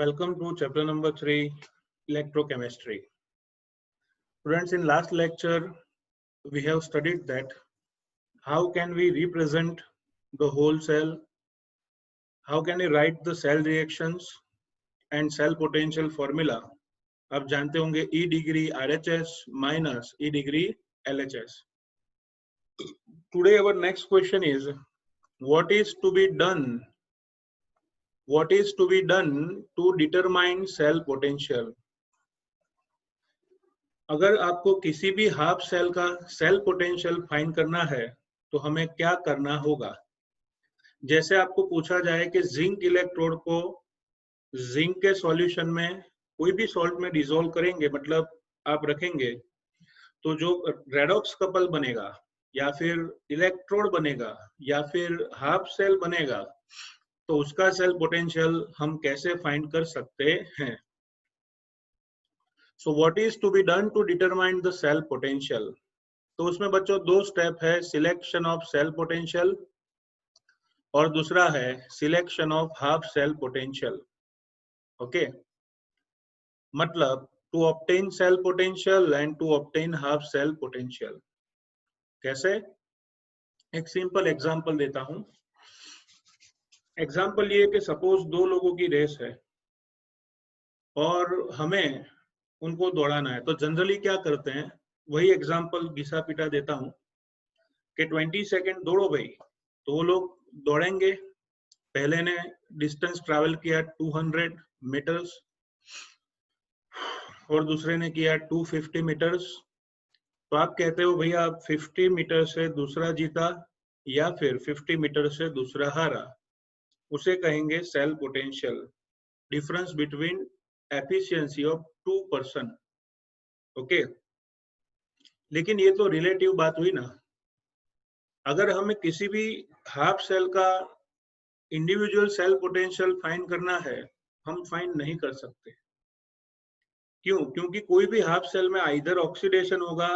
Welcome to chapter number 3, electrochemistry. Students, in last lecture, we have studied that how can we represent the whole cell, how can we write the cell reactions and cell potential formula. आप जानते होंगे E degree RHS minus E degree LHS. Today our next question is, what is to be done? What is to be done to determine cell potential? अगर आपको किसी भी half cell का cell potential find करना है तो हमें क्या करना होगा। जैसे आपको पूछा जाए कि जिंक इलेक्ट्रोड को जिंक के सॉल्यूशन में कोई भी सॉल्ट में डिसॉल्व करेंगे, मतलब आप रखेंगे, तो जो रेडॉक्स कपल बनेगा या फिर इलेक्ट्रोड बनेगा या फिर हाफ सेल बनेगा, तो उसका सेल पोटेंशियल हम कैसे फाइंड कर सकते हैं। So what is to be done to determine the cell potential? तो उसमें बच्चों दो स्टेप है, सिलेक्शन ऑफ सेल पोटेंशियल और दूसरा है selection of half cell potential. Okay, मतलब to obtain cell potential and to obtain half cell potential. कैसे? एक सिंपल एग्जांपल देता हूं। एग्जांपल ये कि सपोज दो लोगों की रेस है और हमें उनको दौड़ाना है, तो जनरली क्या करते हैं, वही एग्जांपल घिसा पिटा देता हूं कि 20 सेकंड दौड़ो भाई, तो वो लोग दौड़ेंगे। पहले ने डिस्टेंस ट्रैवल किया 200 मीटर्स और दूसरे ने किया 250 मीटर्स, तो आप कहते हो भैया 50 मीटर से दूसरा जीता या फिर 50 मीटर से दूसरा हारा, उसे कहेंगे cell potential, difference between efficiency of 2 person. Okay, लेकिन ये तो रिलेटिव बात हुई ना। अगर हमें किसी भी हाफ सेल का इंडिविजुअल सेल पोटेंशियल फाइंड करना है, हम फाइंड नहीं कर सकते। क्यों? क्योंकि कोई भी हाफ सेल में आइदर ऑक्सीडेशन होगा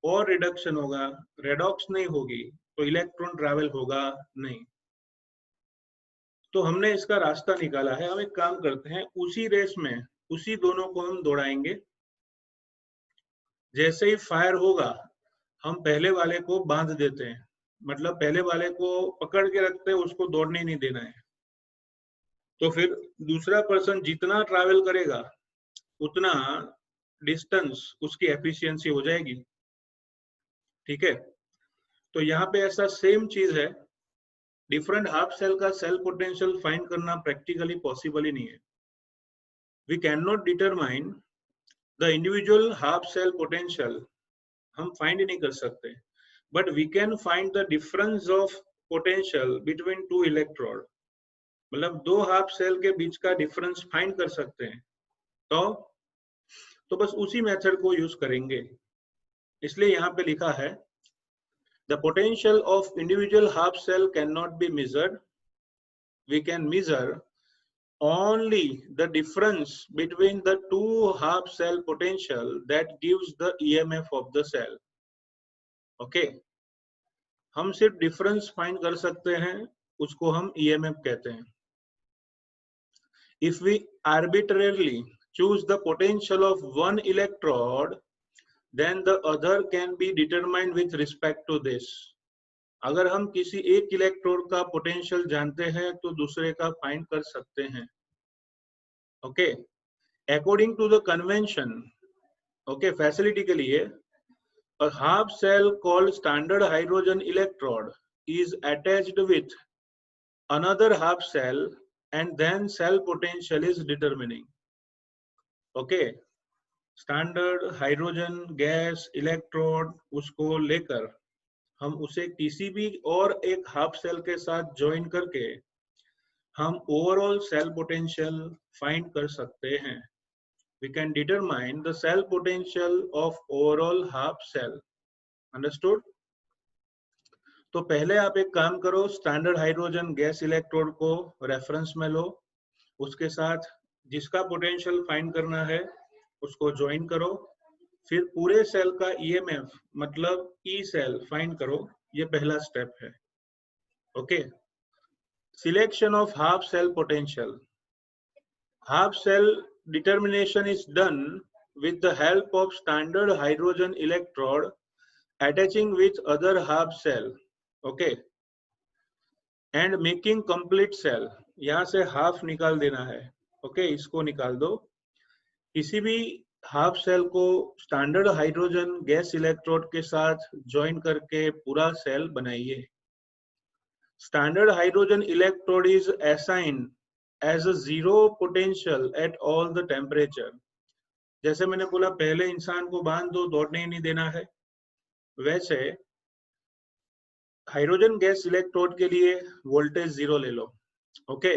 और रिडक्शन होगा, रेडॉक्स नहीं होगी तो इलेक्ट्रॉन ट्रैवल होगा नहीं। तो हमने इसका रास्ता निकाला है। हम एक काम करते हैं, उसी रेस में उसी दोनों को हम दौड़ाएंगे। जैसे ही फायर होगा हम पहले वाले को बांध देते हैं, मतलब पहले वाले को पकड़ के रखते हैं, उसको दौड़ने नहीं देना है। तो फिर दूसरा पर्सन जितना ट्रैवल करेगा उतना डिस्टेंस उसकी एफिशिएंसी हो जाएगी। ठीक है, तो यहाँ पे ऐसा सेम चीज है। डिफरेंट हाफ सेल का सेल पोटेंशियल फाइंड करना प्रैक्टिकली पॉसिबल ही नहीं है। We can not determine the individual half cell potential, हम फाइंड ही नहीं कर सकते, but we can find the difference of potential between two electrode, मतलब दो हाफ सेल के बीच का डिफरेंस फाइंड कर सकते हैं। तो बस उसी मेथड को यूज करेंगे। इसलिए यहाँ पे लिखा है, the potential of individual half cell cannot be measured. We can measure only the difference between the two half cell potential that gives the EMF of the cell. Okay, हम सिर्फ difference find कर सकते हैं, उसको हम EMF कहते हैं। If we arbitrarily choose the potential of one electrode, then the other can be determined with respect to this. अगर हम किसी एक इलेक्ट्रोड का पोटेंशियल जानते हैं तो दूसरे का फाइंड कर सकते हैं। Okay, according to the convention, okay, facility के लिए, a half cell called standard hydrogen electrode is attached with another half cell and then cell potential is determining. Okay, standard hydrogen gas electrode, उसको लेकर हम उसे किसी भी और एक हाफ सेल के साथ ज्वाइन करके हम ओवरऑल सेल पोटेंशियल फाइंड कर सकते हैं। We can determine the cell potential of overall half cell. Understood? तो पहले आप एक काम करो, स्टैंडर्ड हाइड्रोजन गैस इलेक्ट्रोड को रेफरेंस में लो, उसके साथ जिसका पोटेंशियल फाइंड करना है उसको ज्वाइन करो, फिर पूरे सेल का EMF मतलब ई सेल फाइंड करो। ये पहला स्टेप है। Okay, selection of half cell potential. half cell determination is done with the help of standard hydrogen electrode attaching with other half cell, okay, and making complete cell. यहाँ से half निकाल देना है, okay, इसको निकाल दो। किसी भी हाफ सेल को स्टैंडर्ड हाइड्रोजन गैस इलेक्ट्रोड के साथ ज्वाइन करके पूरा सेल बनाइए। Standard hydrogen electrode is assigned as a zero potential at all the temperature. जैसे मैंने बोला पहले इंसान को बांध दो, दौड़ने ही नहीं देना है, वैसे हाइड्रोजन गैस इलेक्ट्रोड के लिए वोल्टेज 0 ले लो, okay.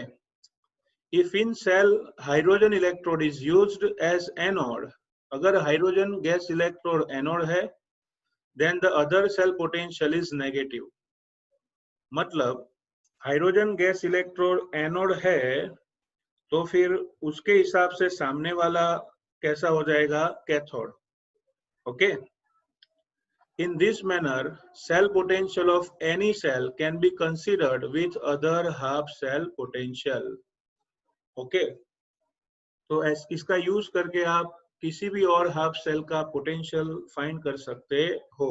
If in cell hydrogen electrode is used as anode, अगर हाइड्रोजन गैस इलेक्ट्रोड एनोड है, then the other cell potential is negative. मतलब हाइड्रोजन गैस इलेक्ट्रोड एनोड है तो फिर उसके हिसाब से सामने वाला कैसा हो जाएगा, cathode, okay. In this manner, cell potential of any cell can be considered with other half cell potential, okay. तो इसका यूज करके आप किसी भी और हाफ सेल का पोटेंशियल फाइंड कर सकते हो।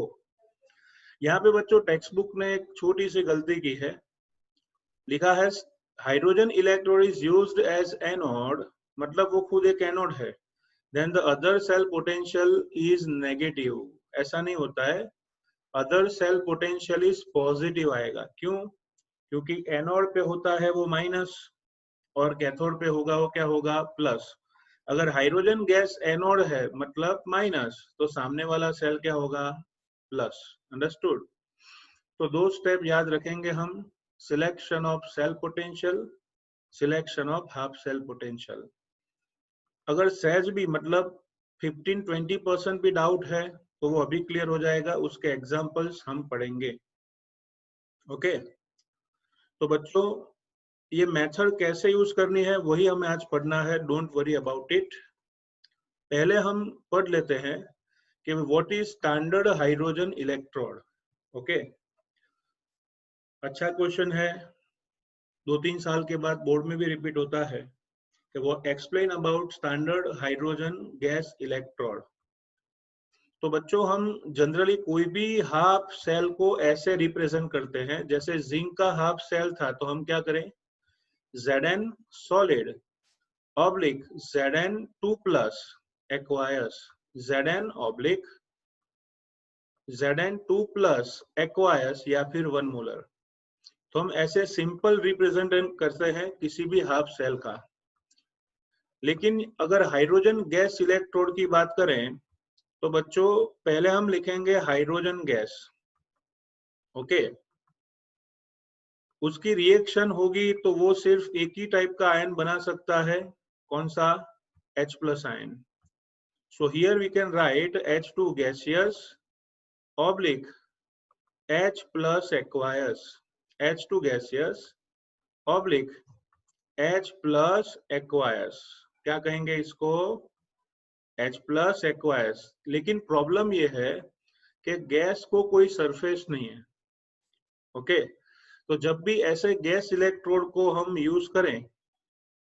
यहाँ पे बच्चों टेक्स्ट बुक ने एक छोटी सी गलती की है, लिखा है hydrogen electrode is used as anode, मतलब वो खुद एक एनोड है, then the other cell potential is negative. ऐसा नहीं होता है, other cell potential is positive आएगा। क्यों? क्योंकि एनोड पे होता है वो माइनस और कैथोड पे होगा वो क्या होगा, प्लस। अगर हाइड्रोजन गैस एनोड है मतलब माइनस, तो सामने वाला सेल क्या होगा, प्लस। अंडरस्टूड? तो दो स्टेप याद रखेंगे हम, selection of cell potential, selection of half cell potential. अगर सहज भी मतलब 15-20% भी डाउट है तो वो अभी क्लियर हो जाएगा, उसके एग्जांपल्स हम पढ़ेंगे, ओके। तो बच्चों ये मेथड कैसे यूज करनी है वही हमें आज पढ़ना है, डोंट वरी अबाउट इट। पहले हम पढ़ लेते हैं कि what is standard hydrogen electrode, okay. अच्छा क्वेश्चन है, 2-3 साल के बाद बोर्ड में भी रिपीट होता है कि वो explain about standard hydrogen gas electrode. तो बच्चों हम जनरली कोई भी हाफ सेल को ऐसे रिप्रेजेंट करते हैं, जैसे जिंक का हाफ सेल था तो हम क्या करें, Zn solid oblique Zn2 plus aqueous, Zn oblique Zn2 plus aqueous या फिर 1 मोलर। तो हम ऐसे सिंपल रिप्रेजेंट करते हैं किसी भी हाफ सेल का। लेकिन अगर हाइड्रोजन गैस इलेक्ट्रोड की बात करें तो बच्चों पहले हम लिखेंगे हाइड्रोजन गैस, ओके। उसकी रिएक्शन होगी तो वो सिर्फ एक ही टाइप का आयन बना सकता है, कौन सा, H+ ion. So here we can write H2 gaseous oblique H plus aqueous, H2 gaseous oblique H plus aqueous, क्या कहेंगे इसको, H plus aqueous। लेकिन प्रॉब्लम ये है कि गैस को कोई सरफेस नहीं है, ओके। तो जब भी ऐसे गैस इलेक्ट्रोड को हम यूज करें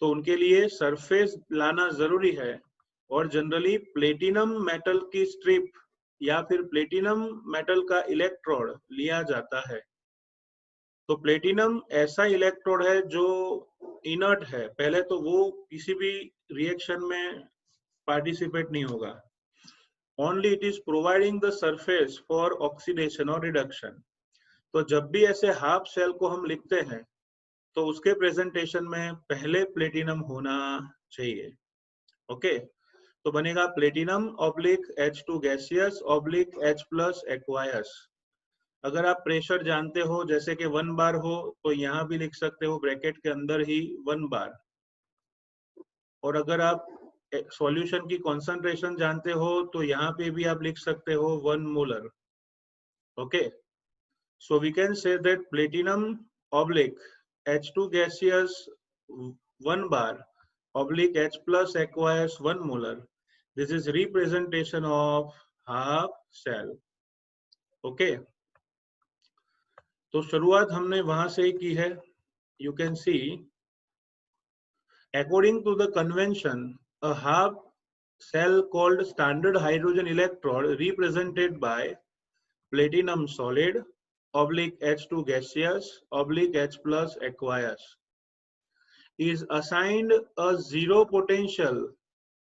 तो उनके लिए सरफेस लाना जरूरी है, और जनरली प्लेटिनम मेटल की स्ट्रिप या फिर प्लेटिनम मेटल का इलेक्ट्रोड लिया जाता है। तो प्लेटिनम ऐसा इलेक्ट्रोड है जो इनर्ट है, पहले तो वो किसी भी रिएक्शन में पार्टिसिपेट नहीं होगा, only it is providing the surface for oxidation और रिडक्शन। तो जब भी ऐसे हाफ सेल को हम लिखते हैं तो उसके प्रेजेंटेशन में पहले प्लेटिनम होना चाहिए, ओके। तो बनेगा platinum oblique H2 gaseous oblique H+ aqueous. अगर आप प्रेशर जानते हो जैसे कि 1 बार हो तो यहाँ भी लिख सकते हो ब्रैकेट के अंदर ही 1 बार, और अगर आप सॉल्यूशन की कॉन्सेंट्रेशन जानते हो तो यहाँ पे भी आप लिख सकते हो 1 molar, okay. So we can say that platinum oblique H2 gaseous 1 bar oblique H+ aqueous 1 molar. This is representation of half cell, okay. तो शुरुआत हमने वहां से ही की है, you can see According to the convention, a half cell called standard hydrogen electrode represented by platinum solid oblique H2 gaseous oblique H plus aqueous is assigned a zero potential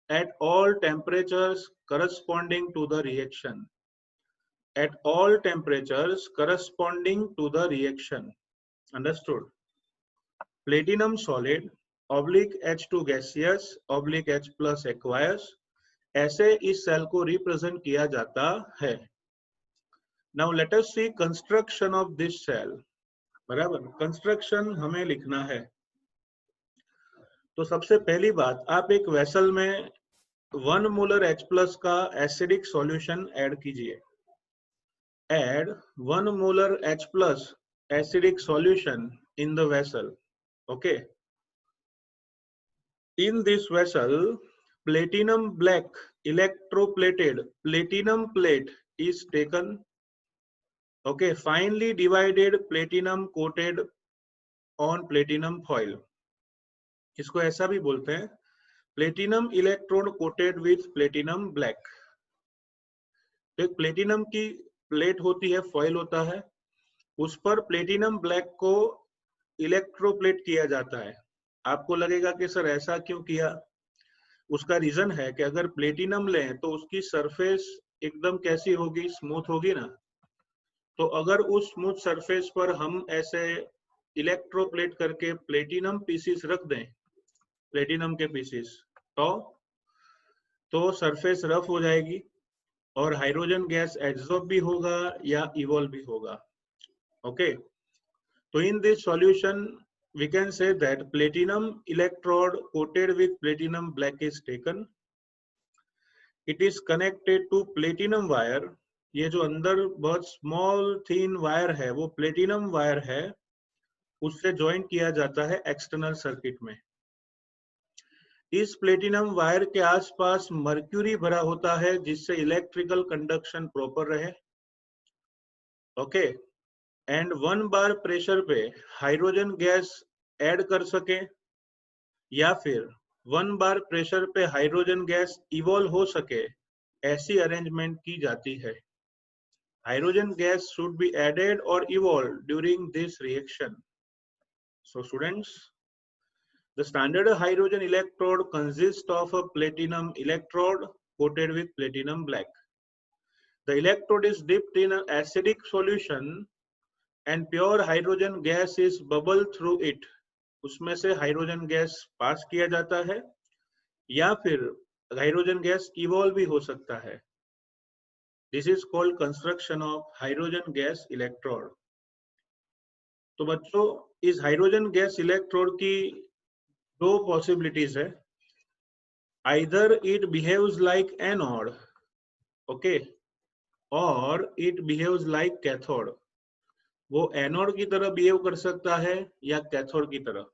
at all temperatures corresponding to the reaction. At all temperatures corresponding to the reaction. Understood? Platinum solid oblique H2 gaseous oblique H plus aqueous ऐसे इस cell को represent किया जाता है. Now let us see construction of this cell. बराबर, construction हमें लिखना है. तो सबसे पहली बात, आप एक वेसल में 1 मोलर H प्लस का एसिडिक सॉल्यूशन ऐड कीजिए. Add 1 molar H plus acidic solution in the vessel. Okay. In this vessel, platinum black electroplated platinum plate is taken. Okay, finely divided platinum coated on platinum foil. इसको ऐसा भी बोलते हैं platinum electrode coated with platinum black. तो एक platinum की plate होती है, फॉइल होता है, उस पर प्लेटिनम ब्लैक को इलेक्ट्रोप्लेट किया जाता है. आपको लगेगा कि सर ऐसा क्यों किया? उसका रीजन है कि अगर प्लेटिनम लें तो उसकी सरफेस एकदम कैसी होगी, स्मूथ होगी ना. तो अगर उस स्मूथ सरफेस पर हम ऐसे इलेक्ट्रोप्लेट करके प्लेटिनम पीसीस रख दें, प्लेटिनम के पीसीस, तो सरफेस रफ हो जाएगी और हाइड्रोजन गैस एब्जॉर्ब भी होगा या इवॉल्व भी होगा. ओके, तो in this solution we can say that platinum electrode coated with platinum black is taken. It is connected to platinum wire. ये जो अंदर बहुत स्मॉल थिन वायर है वो प्लेटिनम वायर है, उससे ज्वाइन किया जाता है एक्सटर्नल सर्किट में. इस प्लेटिनम वायर के आसपास मर्क्यूरी भरा होता है जिससे इलेक्ट्रिकल कंडक्शन प्रॉपर रहे. ओके, एंड 1 बार प्रेशर पे हाइड्रोजन गैस ऐड कर सके या फिर 1 बार प्रेशर पे हाइड्रोजन गैस इवॉल्व हो सके, ऐसी अरेंजमेंट की जाती है. Hydrogen gas should be added और evolve during this reaction. So students, the standard hydrogen electrode consists of a platinum electrode coated with platinum black. The electrode is dipped in an acidic solution and pure hydrogen gas is bubbled through it. उसमें से hydrogen gas pass किया जाता है या फिर hydrogen gas evolve भी हो सकता है. This is called construction of hydrogen gas electrode. तो बच्चों, इस हाइड्रोजन गैस इलेक्ट्रोड की दो पॉसिबिलिटीज है. Either it behaves like anode, okay, और इट बिहेव्स लाइक कैथोड. वो एनोड की तरह बिहेव कर सकता है या कैथोड की तरह.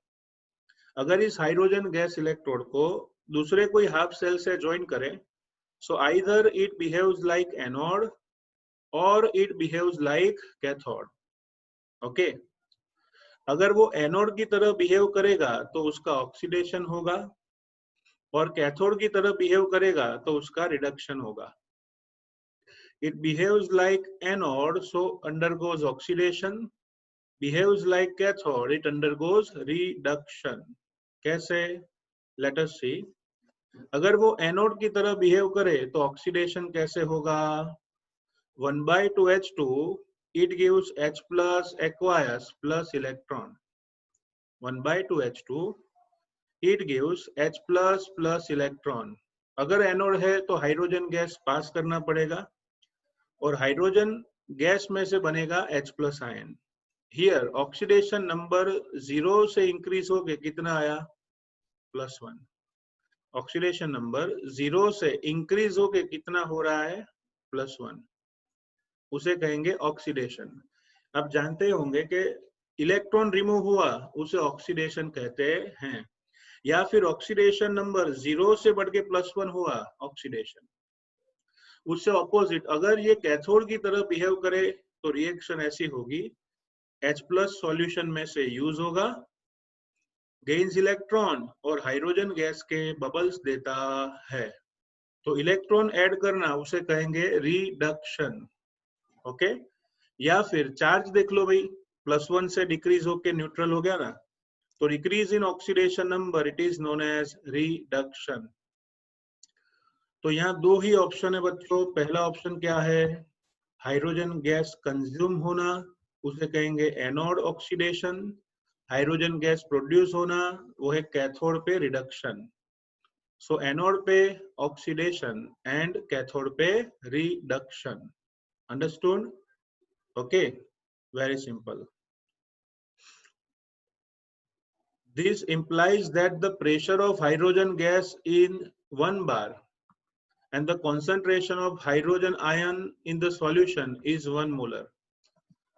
अगर इस हाइड्रोजन गैस इलेक्ट्रोड को दूसरे कोई हाफ सेल से ज्वाइन करें, so either it behaves like anode और it behaves like cathode. Okay, अगर वो एनोड की तरह बिहेव करेगा तो उसका ऑक्सीडेशन होगा और कैथोड की तरह बिहेव करेगा तो उसका रिडक्शन होगा. It behaves like anode, so undergoes oxidation. Behaves like cathode, it undergoes reduction. कैसे? Let us see. अगर वो एनोड की तरह बिहेव करे तो ऑक्सीडेशन कैसे होगा? 1/2H2, it gives H plus aqueous plus electron. 1/2H2, it gives H plus plus electron. अगर एनोड है तो हाइड्रोजन गैस पास करना पड़ेगा और हाइड्रोजन गैस में से बनेगा H plus ion. Here oxidation number 0 से इंक्रीज होके कितना आया? +1. ऑक्सीडेशन नंबर 0 से इंक्रीज होके कितना हो रहा है? +1. उसे कहेंगे ऑक्सीडेशन. आप जानते होंगे कि इलेक्ट्रॉन रिमूव हुआ उसे ऑक्सीडेशन कहते हैं, या फिर ऑक्सीडेशन नंबर 0 से बढ़ के +1 हुआ, ऑक्सीडेशन. उससे ऑपोजिट अगर ये कैथोड की तरह बिहेव करे तो रिएक्शन ऐसी होगी, H+ सॉल्यूशन में से यूज होगा गेन्स इलेक्ट्रॉन और हाइड्रोजन गैस के बबल्स देता है। तो इलेक्ट्रॉन ऐड करना उसे कहेंगे रिडक्शन। ओके, या फिर चार्ज देख लो भाई, +1 से डिक्रीज होके न्यूट्रल हो गया ना, तो decrease in oxidation number, it is known as reduction. तो यहाँ दो ही ऑप्शन है बच्चों। पहला ऑप्शन क्या है, हाइड्रोजन गैस कंज्यूम होना, उसे कहेंगे anode oxidation. Hydrogen gas produce होना, वो है कैथोड पे रिडक्शन। सो एनोड पे ऑक्सीडेशन एंड कैथोड पे reduction. Understood? Okay, very simple. This implies that the pressure of hydrogen gas in 1 bar and the concentration of hydrogen ion in the solution is 1 molar.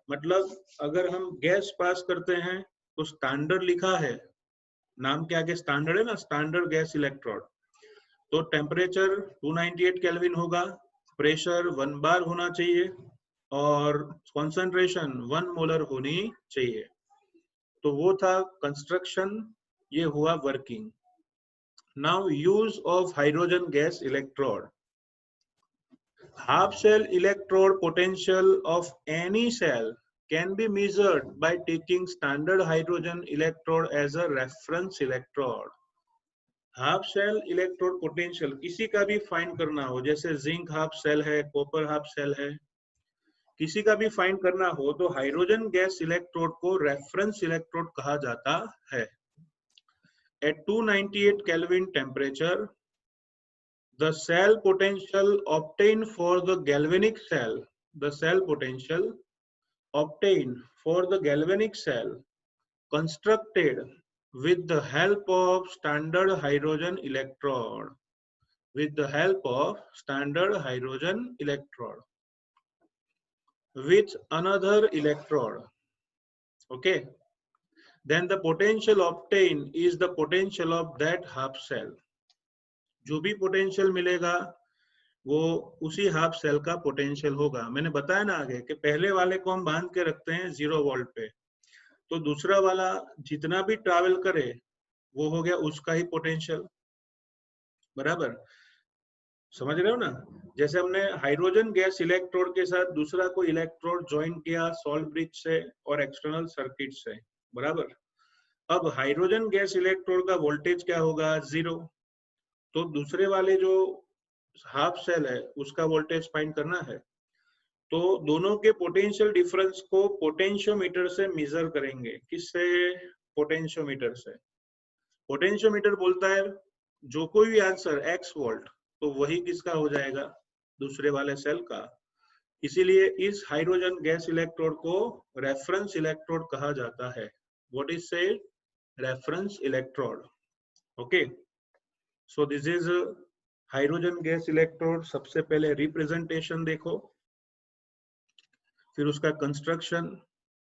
मतलब अगर हम gas pass करते हैं तो standard लिखा है, नाम के आगे स्टैंडर्ड है ना, स्टैंडर्ड गैस इलेक्ट्रोड। तो टेम्परेचर 298 केल्विन होगा, प्रेशर 1 बार होना चाहिए और कॉन्सेंट्रेशन 1 मोलर होनी चाहिए। तो वो था कंस्ट्रक्शन, ये हुआ working. Now use of hydrogen gas electrode. Half cell electrode potential of any cell can be measured by taking standard hydrogen electrode as a reference electrode. Half cell electrode potential किसी का भी find करना हो, जैसे zinc half cell है, copper half cell है, किसी का भी फाइंड करना हो तो हाइड्रोजन गैस इलेक्ट्रोड को रेफरेंस इलेक्ट्रोड कहा जाता है। At 298 Kelvin temperature, the cell potential obtained for the galvanic cell, the cell potential obtained for the galvanic cell constructed with the help of standard hydrogen electrode, with the help of standard hydrogen electrode, with another electrode, okay, then the potential obtained is the potential of that half cell. जो भी potential मिलेगा वो उसी half cell का potential होगा। मैंने बताया ना आगे कि पहले वाले को हम बांध के रखते हैं 0 वोल्ट पे, तो दूसरा वाला जितना भी ट्रैवल करे वो हो गया उसका ही पोटेंशियल। बराबर समझ रहे हो ना? जैसे हमने हाइड्रोजन गैस इलेक्ट्रोड के साथ दूसरा कोई इलेक्ट्रोड ज्वाइन किया सॉल्ट ब्रिज से और एक्सटर्नल सर्किट से, बराबर। अब हाइड्रोजन गैस इलेक्ट्रोड का वोल्टेज क्या होगा, 0। तो दूसरे वाले जो हाफ सेल है उसका वोल्टेज फाइंड करना है, तो दोनों के पोटेंशियल डिफरेंस को पोटेंशियोमीटर से मेजर करेंगे। किससे? पोटेंशियोमीटर से। पोटेंशियोमीटर बोलता है जो कोई भी आंसर x वोल्ट, तो वही किसका हो जाएगा, दूसरे वाले सेल का। इसीलिए इस हाइड्रोजन गैस इलेक्ट्रोड को रेफरेंस इलेक्ट्रोड कहा जाता है। What is said? Reference electrode. Okay, so this is hydrogen gas electrode. सबसे पहले रिप्रेजेंटेशन देखो, फिर उसका कंस्ट्रक्शन,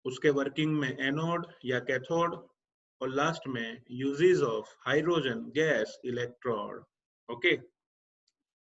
उसके वर्किंग में एनोड या कैथोड, और लास्ट में uses of hydrogen gas electrode. Okay.